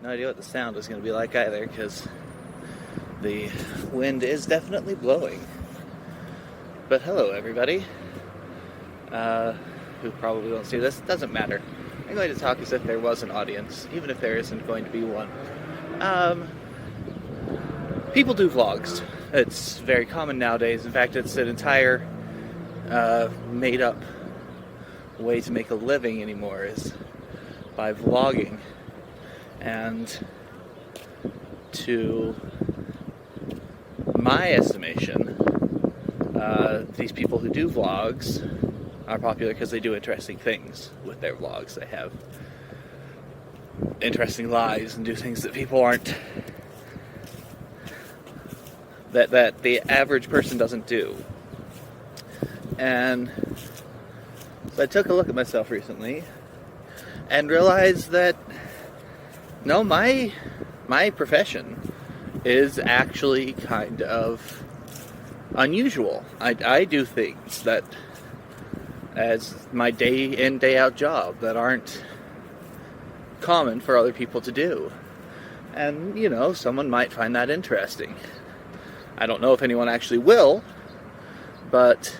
No idea what the sound was going to be like either, because the wind is definitely blowing. But hello, everybody, who probably won't see this. It doesn't matter. I'm going to talk as if there was an audience, even if there isn't going to be one. People do vlogs. It's very common nowadays. In fact, it's an entire made-up way to make a living anymore, is by vlogging. And to my estimation, these people who do vlogs are popular because they do interesting things with their vlogs. They have interesting lives and do things that people aren't, that the average person doesn't do. And so I took a look at myself recently and realized that no, my profession is actually kind of unusual. I do things that, as my day in, day out job, that aren't common for other people to do. And, you know, someone might find that interesting. I don't know if anyone actually will, but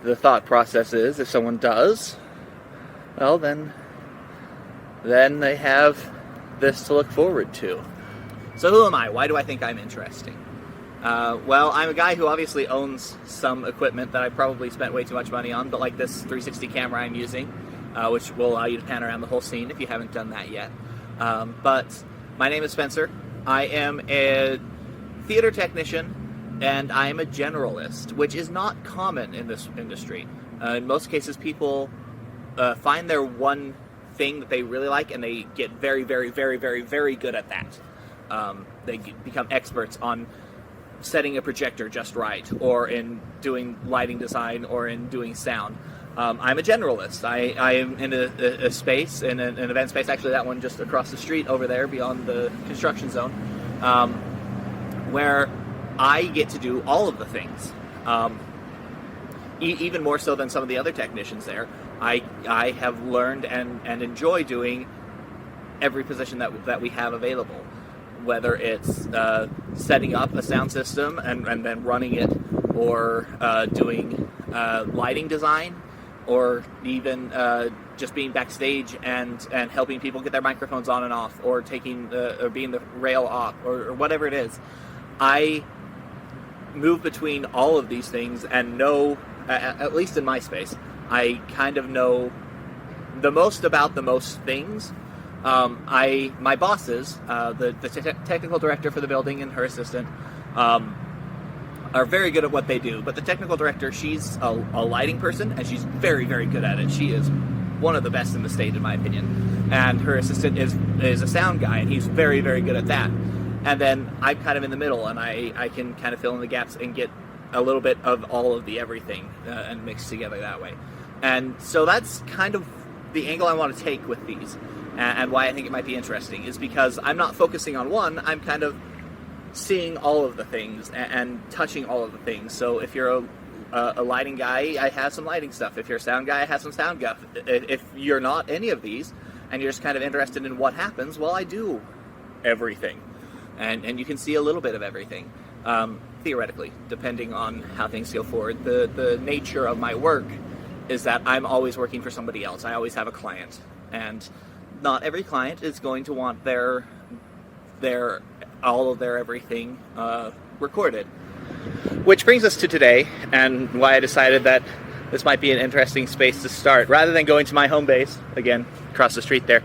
the thought process is, if someone does, well, then they have this to look forward to. So who am I? Why do I think I'm interesting? Well, I'm a guy who obviously owns some equipment that I probably spent way too much money on, but like this 360 camera I'm using, which will allow you to pan around the whole scene if you haven't done that yet. But my name is Spencer. I am a theater technician, and I am a generalist, which is not common in this industry. In most cases, people find their one thing that they really like, and they get very, very, very, very, very good at that. They become experts on setting a projector just right, or in doing lighting design, or in doing sound. I'm a generalist. I am in a space, in an event space, actually that one just across the street over there beyond the construction zone, where I get to do all of the things. Even more so than some of the other technicians there. I have learned and enjoy doing every position that we have available, whether it's setting up a sound system and then running it, or doing lighting design, or even just being backstage and helping people get their microphones on and off, or taking or being the rail op, or whatever it is. I move between all of these things and know, at least in my space, I kind of know the most about the most things. My bosses, the technical director for the building and her assistant, are very good at what they do. But the technical director, she's a lighting person, and she's very, very good at it. She is one of the best in the state, in my opinion. And her assistant is a sound guy, and he's very, very good at that. And then I'm kind of in the middle, and I can kind of fill in the gaps and get a little bit of all of the everything and mix together that way. And so that's kind of the angle I want to take with these, and why I think it might be interesting, is because I'm not focusing on one. I'm kind of seeing all of the things and touching all of the things. So if you're a lighting guy, I have some lighting stuff. If you're a sound guy, I have some sound stuff. If you're not any of these, and you're just kind of interested in what happens, well, I do everything. And you can see a little bit of everything, theoretically, depending on how things go forward. The nature of my work is that I'm always working for somebody else. I always have a client, and not every client is going to want their all of their everything recorded. Which brings us to today, and why I decided that this might be an interesting space to start. Rather than going to my home base, again, across the street there,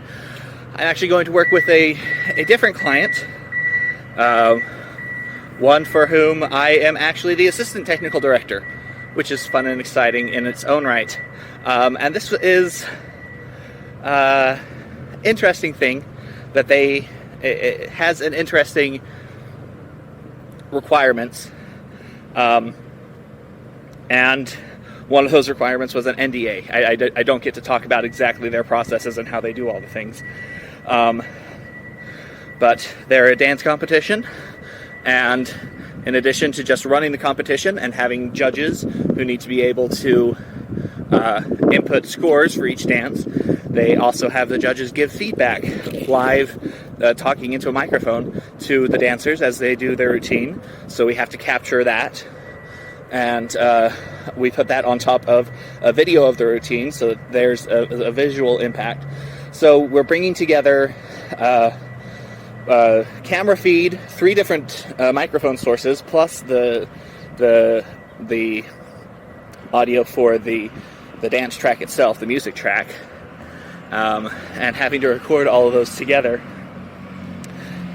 I'm actually going to work with a different client, one for whom I am actually the assistant technical director, which is fun and exciting in its own right. And this is interesting thing that it has an interesting requirements, and one of those requirements was an NDA. I don't get to talk about exactly their processes and how they do all the things, but they're a dance competition, and in addition to just running the competition and having judges who need to be able to input scores for each dance. They also have the judges give feedback live, talking into a microphone to the dancers as they do their routine. So we have to capture that, and we put that on top of a video of the routine, so that there's a visual impact. So we're bringing together camera feed, 3 different microphone sources, plus the audio for the dance track itself, the music track, and having to record all of those together,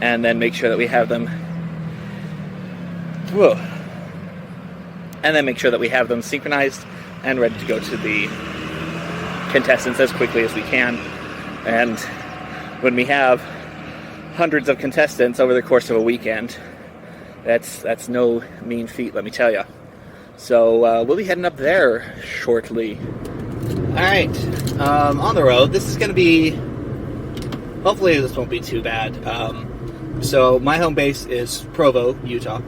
and then make sure that we have them. Whoa. And then make sure that we have them synchronized and ready to go to the contestants as quickly as we can. And when we have hundreds of contestants over the course of a weekend, that's no mean feat, let me tell you. So we'll be heading up there shortly. Alright, on the road. This is going to be... Hopefully this won't be too bad. So my home base is Provo, Utah.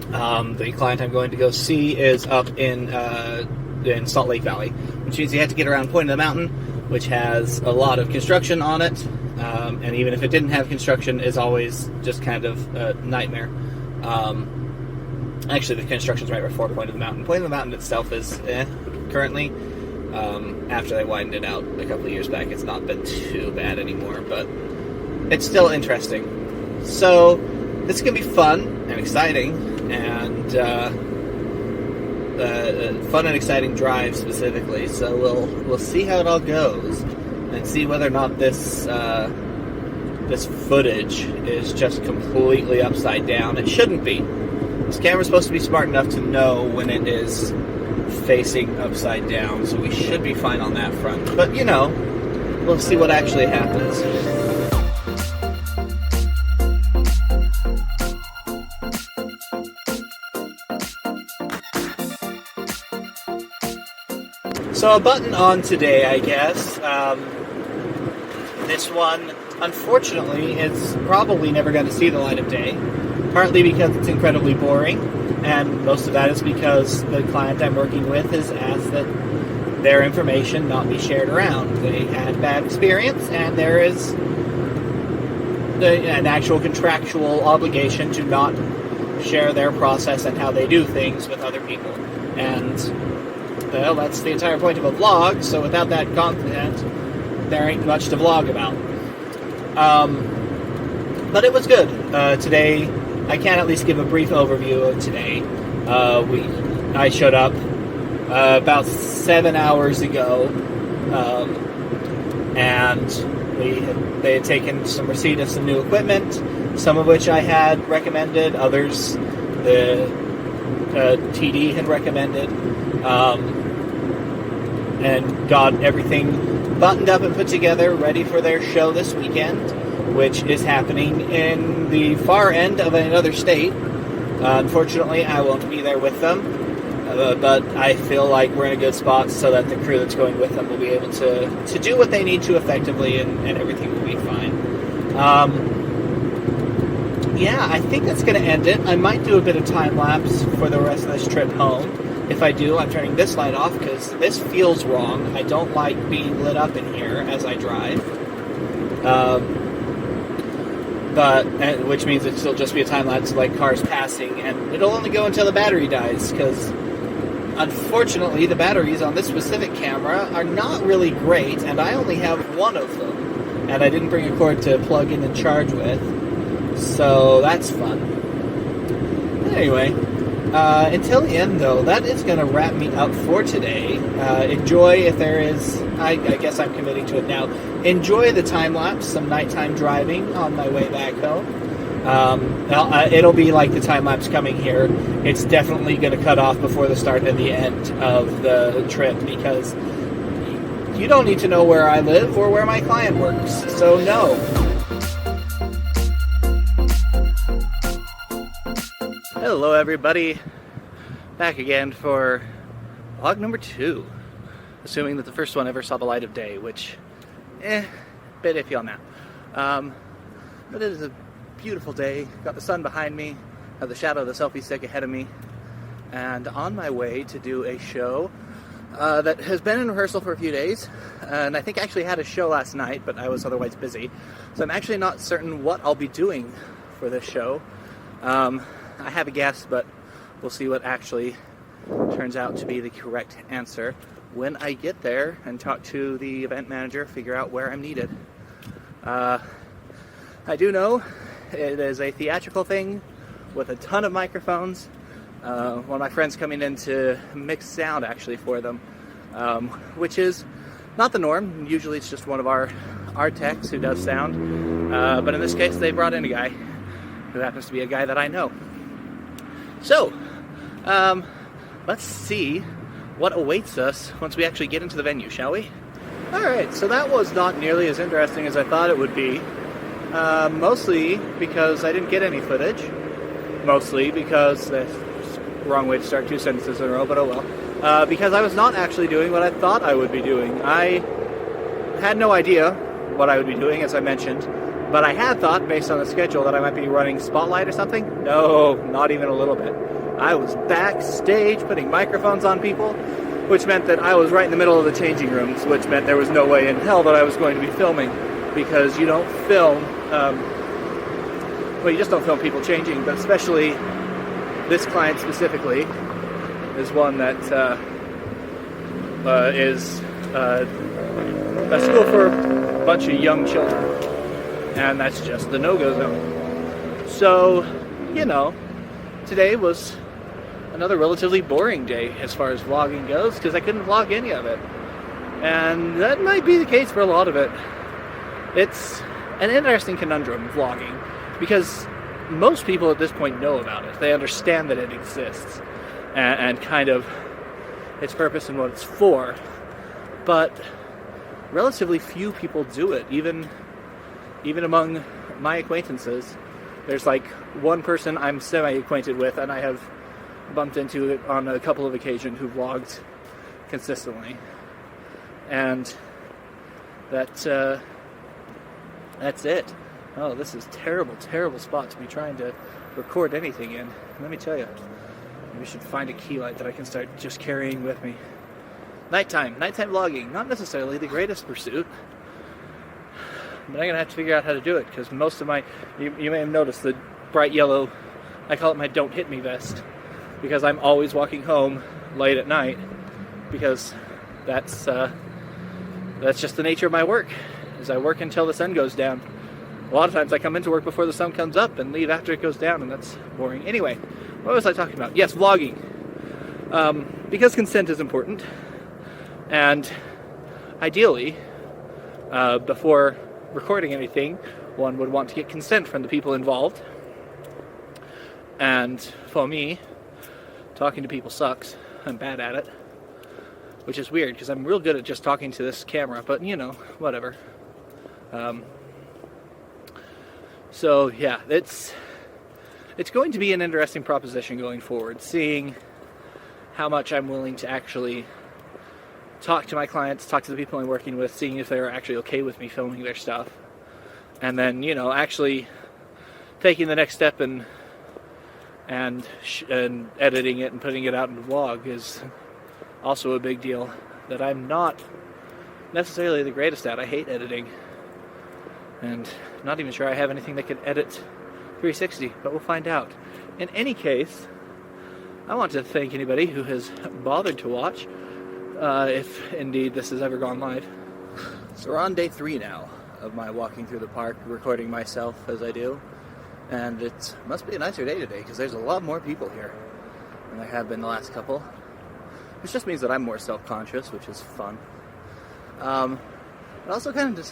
The client I'm going to go see is up in Salt Lake Valley, which means you have to get around Point of the Mountain, which has a lot of construction on it, and even if it didn't have construction, is always just kind of a nightmare. Actually, the construction's right before Point of the Mountain. Point of the Mountain itself is currently. After they widened it out a couple of years back, it's not been too bad anymore, but it's still interesting. So this is going to be fun and exciting, and fun and exciting drive specifically. So we'll see how it all goes, and see whether or not this footage is just completely upside down. It shouldn't be. This camera's supposed to be smart enough to know when it is facing upside down, so we should be fine on that front. But, you know, we'll see what actually happens. So a button on today, I guess. This one, unfortunately, is probably never going to see the light of day. Partly because it's incredibly boring, and most of that is because the client I'm working with has asked that their information not be shared around. They had bad experience, and there is an actual contractual obligation to not share their process and how they do things with other people. And, well, that's the entire point of a vlog, so without that content, there ain't much to vlog about. But it was good. Today, I can at least give a brief overview of today. I showed up about 7 hours ago, and they had taken some receipt of some new equipment, some of which I had recommended, others the TD had recommended, and got everything buttoned up and put together, ready for their show this weekend, which is happening in the far end of another state. Unfortunately, I won't be there with them, but I feel like we're in a good spot so that the crew that's going with them will be able to do what they need to effectively, and everything will be fine. Yeah, I think that's going to end it. I might do a bit of time-lapse for the rest of this trip home. If I do, I'm turning this light off because this feels wrong. I don't like being lit up in here as I drive. Which means it'll just be a time-lapse of like cars passing, and it'll only go until the battery dies, because unfortunately the batteries on this specific camera are not really great, and I only have one of them, and I didn't bring a cord to plug in and charge with, so that's fun. Anyway, until the end though, that is going to wrap me up for today. Enjoy, if there is, I guess I'm committing to it now, enjoy the time-lapse, some nighttime driving on my way back home. It'll be like the time-lapse coming here. It's definitely going to cut off before the start and the end of the trip, because you don't need to know where I live or where my client works, so no. Hello everybody, back again for vlog number 2, assuming that the first one ever saw the light of day, which, bit iffy on that. But it is a beautiful day, got the sun behind me, have the shadow of the selfie stick ahead of me, and on my way to do a show that has been in rehearsal for a few days, and I think I actually had a show last night, but I was otherwise busy. So I'm actually not certain what I'll be doing for this show. I have a guess, but we'll see what actually turns out to be the correct answer when I get there and talk to the event manager, figure out where I'm needed. I do know it is a theatrical thing with a ton of microphones. One of my friends coming in to mix sound actually for them, which is not the norm. Usually it's just one of our techs who does sound, but in this case they brought in a guy who happens to be a guy that I know. So, let's see what awaits us once we actually get into the venue, shall we? Alright, so that was not nearly as interesting as I thought it would be. Mostly because I didn't get any footage. Mostly because, that's the wrong way to start two sentences in a row, but oh well. Because I was not actually doing what I thought I would be doing. I had no idea what I would be doing, as I mentioned, but I had thought, based on the schedule, that I might be running Spotlight or something. No, not even a little bit. I was backstage putting microphones on people, which meant that I was right in the middle of the changing rooms, which meant there was no way in hell that I was going to be filming, because you don't film, well, you just don't film people changing, but especially this client specifically is one that is a school for a bunch of young children, and that's just the no-go zone. So, you know, today was another relatively boring day as far as vlogging goes, because I couldn't vlog any of it. And that might be the case for a lot of it. It's an interesting conundrum, vlogging, because most people at this point know about it. They understand that it exists and kind of its purpose and what it's for. But relatively few people do it, even among my acquaintances. There's like one person I'm semi-acquainted with, and I have bumped into it on a couple of occasions, who vlogged consistently. And that's it. Oh, this is terrible, terrible spot to be trying to record anything in. Let me tell you. We should find a key light that I can start just carrying with me. Nighttime vlogging. Not necessarily the greatest pursuit, but I'm going to have to figure out how to do it, because most of my... You may have noticed the bright yellow, I call it my don't hit me vest, because I'm always walking home late at night, because that's just the nature of my work, is I work until the sun goes down. A lot of times I come into work before the sun comes up and leave after it goes down, and that's boring. Anyway, what was I talking about? Yes, vlogging. Because consent is important, and ideally, before recording anything, one would want to get consent from the people involved. And for me, talking to people sucks. I'm bad at it, which is weird, because I'm real good at just talking to this camera, but you know, whatever. So yeah, it's going to be an interesting proposition going forward, seeing how much I'm willing to actually talk to my clients, talk to the people I'm working with, seeing if they're actually okay with me filming their stuff, and then, you know, actually taking the next step and editing it and putting it out in the vlog is also a big deal that I'm not necessarily the greatest at. I hate editing, and not even sure I have anything that could edit 360, but we'll find out. In any case, I want to thank anybody who has bothered to watch, if indeed this has ever gone live. So we're on day 3 now of my walking through the park, recording myself as I do, and it must be a nicer day today, because there's a lot more people here than there have been the last couple, which just means that I'm more self-conscious, which is fun. But also kind of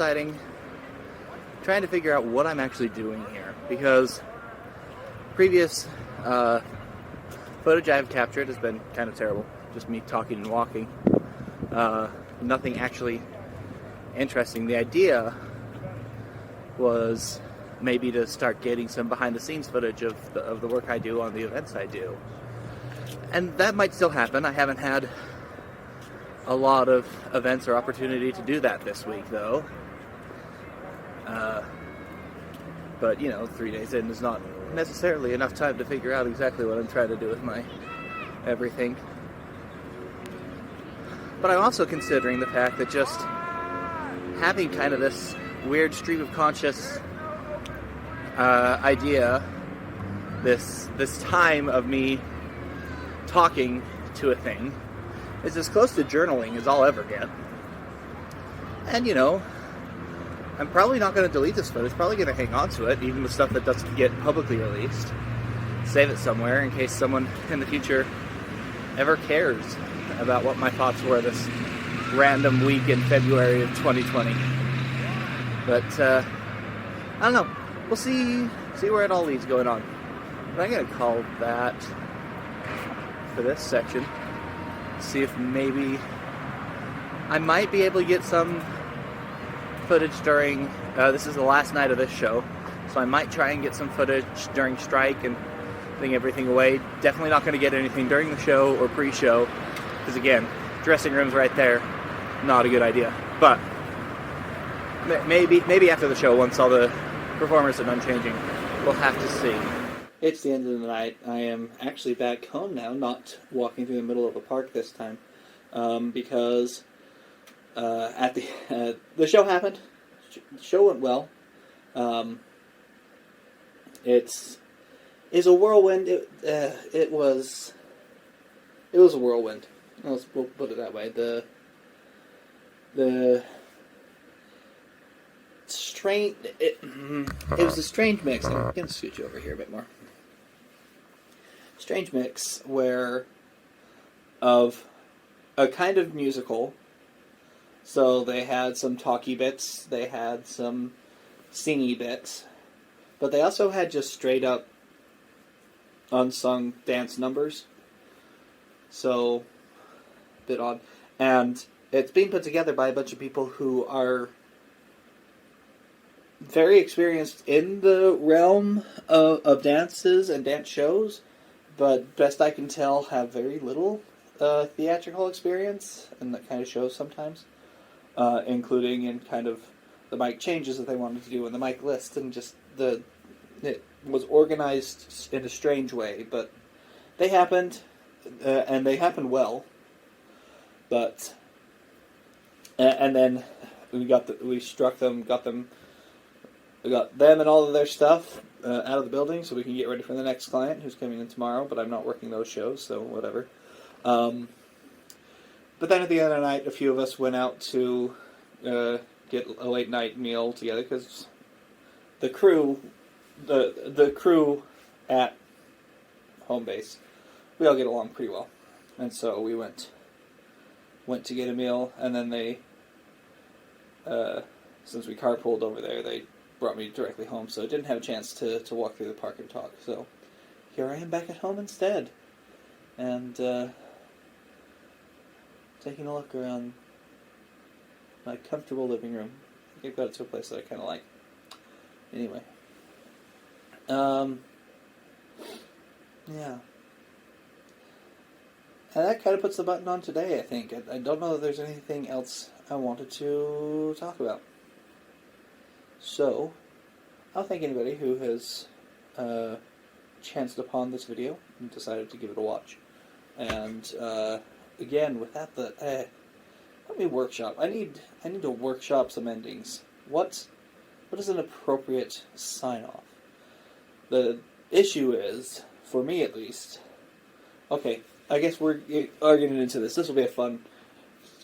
trying to figure out what I'm actually doing here, because previous footage I've captured has been kind of terrible. Just me talking and walking. Nothing actually interesting. The idea was maybe to start getting some behind-the-scenes footage of the work I do on the events I do. And that might still happen. I haven't had a lot of events or opportunity to do that this week, though. But, you know, 3 days in is not necessarily enough time to figure out exactly what I'm trying to do with my everything. But I'm also considering the fact that just having kind of this weird stream of conscious idea, this time of me talking to a thing, is as close to journaling as I'll ever get. And, you know, I'm probably not going to delete this footage, probably going to hang on to it, even the stuff that doesn't get publicly released. Save it somewhere in case someone in the future ever cares about what my thoughts were this random week in February of 2020. But, I don't know. We'll see where it all leads going on. But I'm going to call that for this section. See if maybe I might be able to get some footage during, this is the last night of this show, so I might try and get some footage during strike and putting everything away. Definitely not going to get anything during the show or pre-show, because again, dressing room's right there, not a good idea. But maybe after the show, once all the performers are done changing, we'll have to see. It's the end of the night. I am actually back home now, not walking through the middle of a park this time, because at the show happened. The show went well. It's a whirlwind. It was a whirlwind. We'll put it that way. The strange. It was a strange mix. I'm going to scooch you over here a bit more. Strange mix of a kind of musical. So they had some talky bits, they had some singy bits, but they also had just straight up unsung dance numbers. So, a bit odd. And it's being put together by a bunch of people who are very experienced in the realm of dances and dance shows, but best I can tell have very little theatrical experience, and that kind of shows sometimes. Including in kind of the mic changes that they wanted to do in the mic list, and just it was organized in a strange way, but they happened, and they happened well. But and then we got them and all of their stuff out of the building, so we can get ready for the next client who's coming in tomorrow. But I'm not working those shows, so whatever. But then at the end of the night, a few of us went out to get a late night meal together, because the crew at home base, we all get along pretty well, and so we went to get a meal, and then they, since we carpooled over there, they brought me directly home, so I didn't have a chance to walk through the park and talk. So here I am back at home instead, and taking a look around my comfortable living room. I think I've got it to a place that I kind of like. Anyway. Yeah. And that kind of puts the button on today, I think. I don't know that there's anything else I wanted to talk about. So, I'll thank anybody who has chanced upon this video and decided to give it a watch. And, again, with that, let me workshop. I need to workshop some endings. What is an appropriate sign-off? The issue is, for me at least, okay, I guess we're getting into this. This will be a fun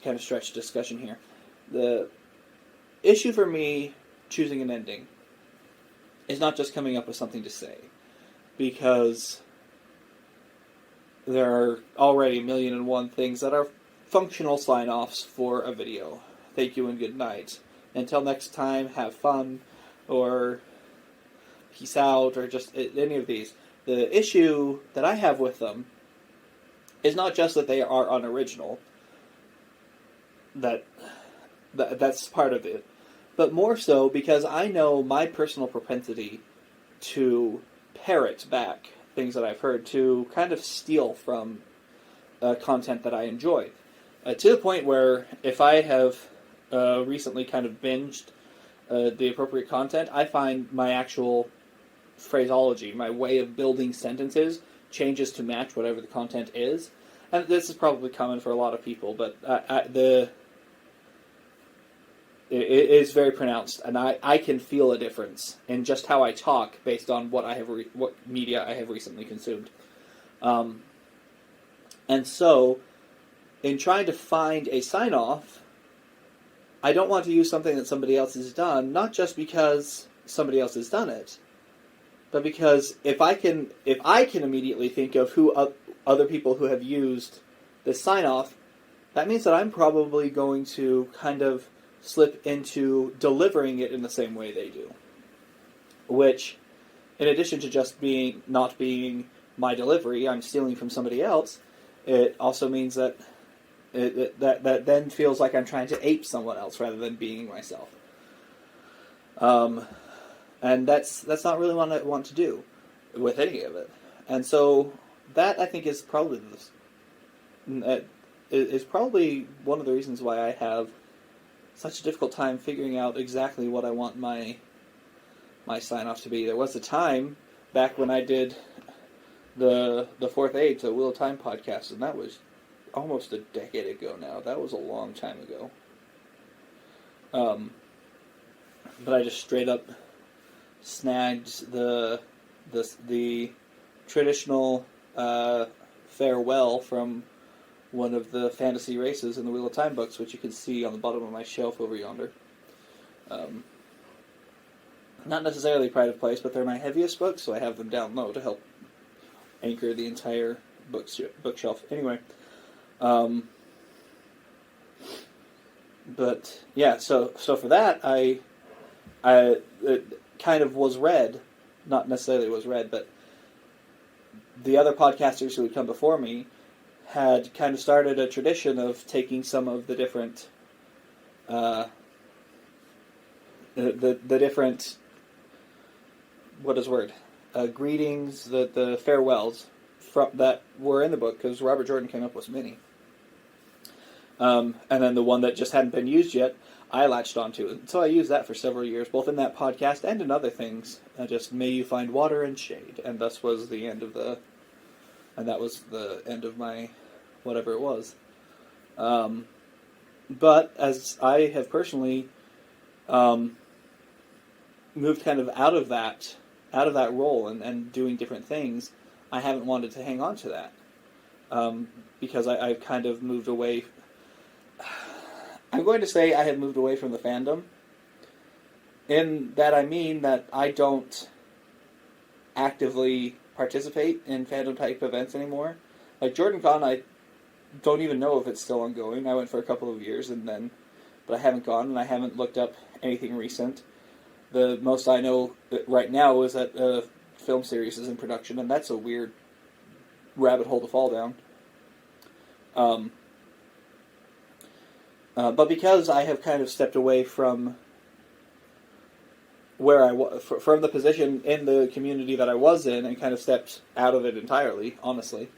kind of stretch discussion here. The issue for me choosing an ending is not just coming up with something to say, because there are already 1,000,001 things that are functional sign-offs for a video. Thank you and good night. Until next time, have fun, or peace out, or just any of these. The issue that I have with them is not just that they are unoriginal. That's part of it. But more so because I know my personal propensity to parrot back things that I've heard, to kind of steal from content that I enjoy. To the point where if I have recently kind of binged the appropriate content, I find my actual phraseology, my way of building sentences, changes to match whatever the content is. and this is probably common for a lot of people, but it is very pronounced, and I can feel a difference in just how I talk based on what what media I have recently consumed. And so, in trying to find a sign-off, I don't want to use something that somebody else has done, not just because somebody else has done it, but because if I can immediately think of who other people who have used this sign-off, that means that I'm probably going to kind of slip into delivering it in the same way they do. Which, in addition to just not being my delivery, I'm stealing from somebody else, it also means that that then feels like I'm trying to ape someone else rather than being myself. And that's not really what I want to do with any of it. And so that, I think, is probably one of the reasons why I have such a difficult time figuring out exactly what I want my sign-off to be. There was a time back when I did the Fourth Age, the Wheel of Time podcast, and that was almost a decade ago now. That was a long time ago. But I just straight up snagged the traditional farewell from one of the fantasy races in the Wheel of Time books, which you can see on the bottom of my shelf over yonder. Not necessarily pride of place, but they're my heaviest books, so I have them down low to help anchor the entire bookshelf. Anyway, but yeah, so for that, I it kind of was read, not necessarily was read, but the other podcasters who had come before me had kind of started a tradition of taking some of the different the different greetings, the farewells that were in the book, because Robert Jordan came up with many. And then the one that just hadn't been used yet, I latched onto it. So I used that for several years, both in that podcast and in other things. Just, may you find water and shade. And thus was the end of that was the end of my whatever it was. But as I have personally moved kind of out of that role and doing different things, I haven't wanted to hang on to that. Because I've kind of moved away. I'm going to say I have moved away from the fandom. In that, I mean that I don't actively participate in fandom-type events anymore. Like JordanCon, I don't even know if it's still ongoing. I went for a couple of years, but I haven't gone, and I haven't looked up anything recent. The most I know right now is that a film series is in production, and that's a weird rabbit hole to fall down. But because I have kind of stepped away from where from the position in the community that I was in, and kind of stepped out of it entirely, honestly,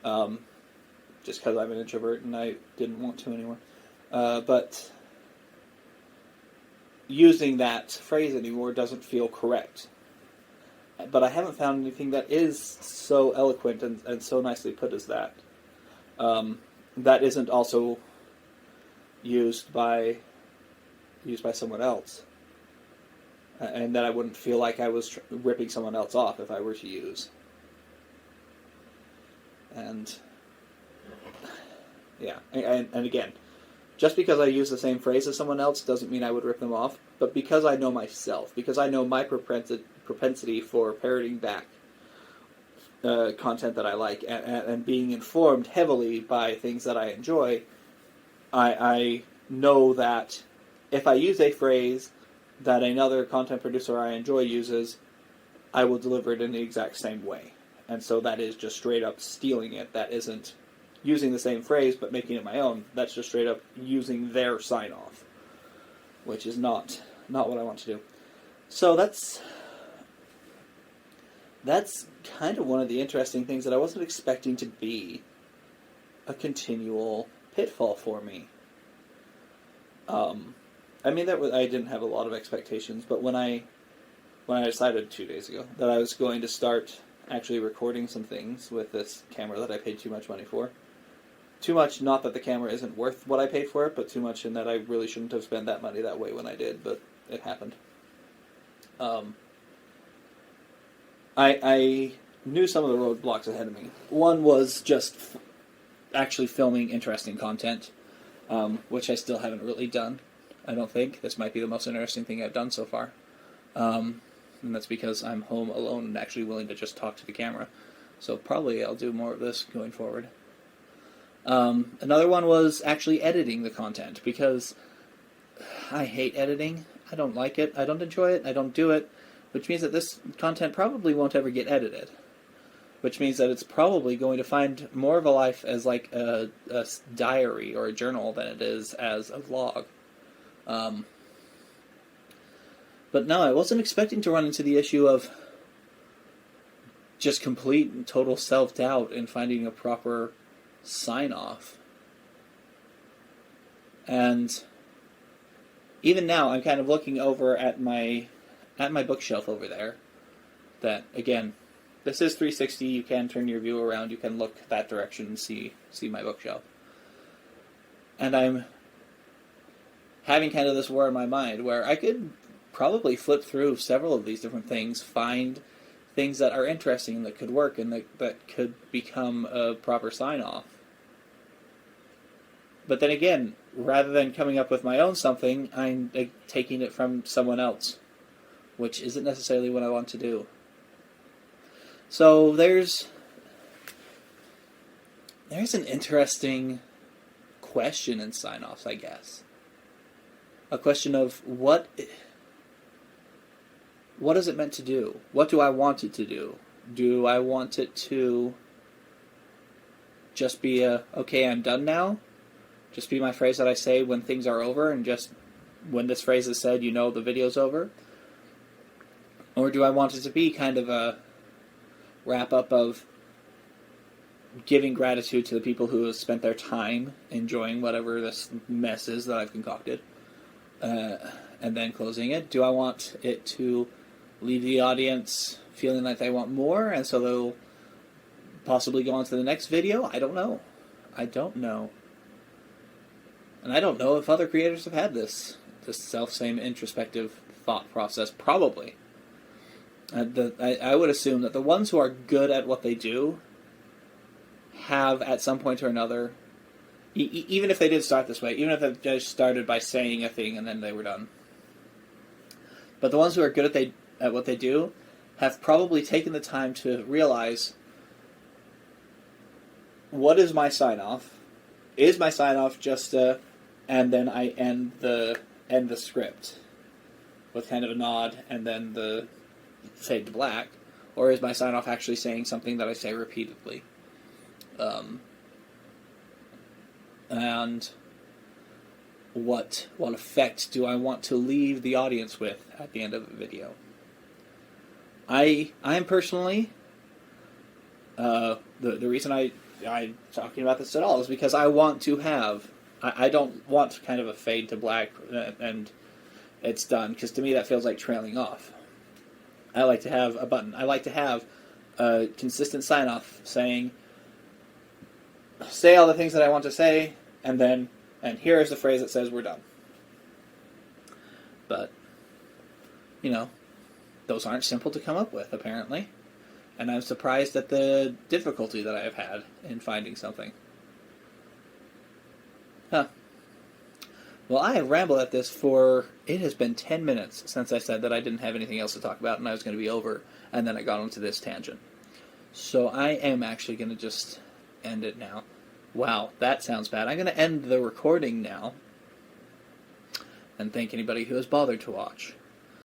just because I'm an introvert and I didn't want to anymore. But using that phrase anymore doesn't feel correct. But I haven't found anything that is so eloquent and so nicely put as that. That isn't also used by someone else, and that I wouldn't feel like I was ripping someone else off if I were to use. And yeah, and again, just because I use the same phrase as someone else doesn't mean I would rip them off. But because I know myself, because I know my propensity for parroting back content that I like, and being informed heavily by things that I enjoy, I know that if I use a phrase that another content producer I enjoy uses, I will deliver it in the exact same way. And so that is just straight up stealing it. That isn't using the same phrase but making it my own. That's just straight up using their sign-off, which is not what I want to do. So that's kind of one of the interesting things that I wasn't expecting to be a continual pitfall for me. I mean, I didn't have a lot of expectations, but when I decided 2 days ago that I was going to start actually recording some things with this camera that I paid too much money for, Too much, not that the camera isn't worth what I paid for it, but too much in that I really shouldn't have spent that money that way when I did, but it happened. I knew some of the roadblocks ahead of me. One was just actually filming interesting content, which I still haven't really done, I don't think. This might be the most interesting thing I've done so far. And that's because I'm home alone and actually willing to just talk to the camera. So probably I'll do more of this going forward. Another one was actually editing the content, because I hate editing. I don't like it. I don't enjoy it. I don't do it, which means that this content probably won't ever get edited, which means that it's probably going to find more of a life as like a diary or a journal than it is as a vlog. But no, I wasn't expecting to run into the issue of just complete and total self-doubt in finding a proper sign-off. And even now, I'm kind of looking over at my bookshelf over there. That, again, this is 360. You can turn your view around. You can look that direction and see my bookshelf. And I'm having kind of this war in my mind where I could probably flip through several of these different things, find things that are interesting, that could work, and that could become a proper sign-off. But then again, rather than coming up with my own something, I'm taking it from someone else, which isn't necessarily what I want to do. So there's an interesting question in sign-offs, I guess. A question of what is it meant to do? What do I want it to do? Do I want it to just be okay, I'm done now? Just be my phrase that I say when things are over, and just when this phrase is said, you know the video's over? Or do I want it to be kind of a wrap-up of giving gratitude to the people who have spent their time enjoying whatever this mess is that I've concocted, and then closing it? Do I want it to leave the audience feeling like they want more, and so they'll possibly go on to the next video? I don't know. And I don't know if other creators have had this self-same introspective thought process. Probably. I would assume that the ones who are good at what they do have, at some point or another, even if they did start this way, even if they just started by saying a thing and then they were done, but the ones who are good at what they do have probably taken the time to realize, what is my sign-off? Is my sign-off just and then I end the script with kind of a nod and then the fade to black? Or is my sign-off actually saying something that I say repeatedly? And what effect do I want to leave the audience with at the end of the video? I'm personally, the reason I'm talking about this at all is because I want to have, I don't want kind of a fade to black and it's done, because to me that feels like trailing off. I like to have a button. I like to have a consistent sign-off saying, say all the things that I want to say, and here is the phrase that says we're done. But, those aren't simple to come up with, apparently. And I'm surprised at the difficulty that I have had in finding something. Huh. Well, I have rambled at this it has been 10 minutes since I said that I didn't have anything else to talk about and I was going to be over, and then I got onto this tangent. So I am actually going to just end it now. Wow, that sounds bad. I'm going to end the recording now and thank anybody who has bothered to watch.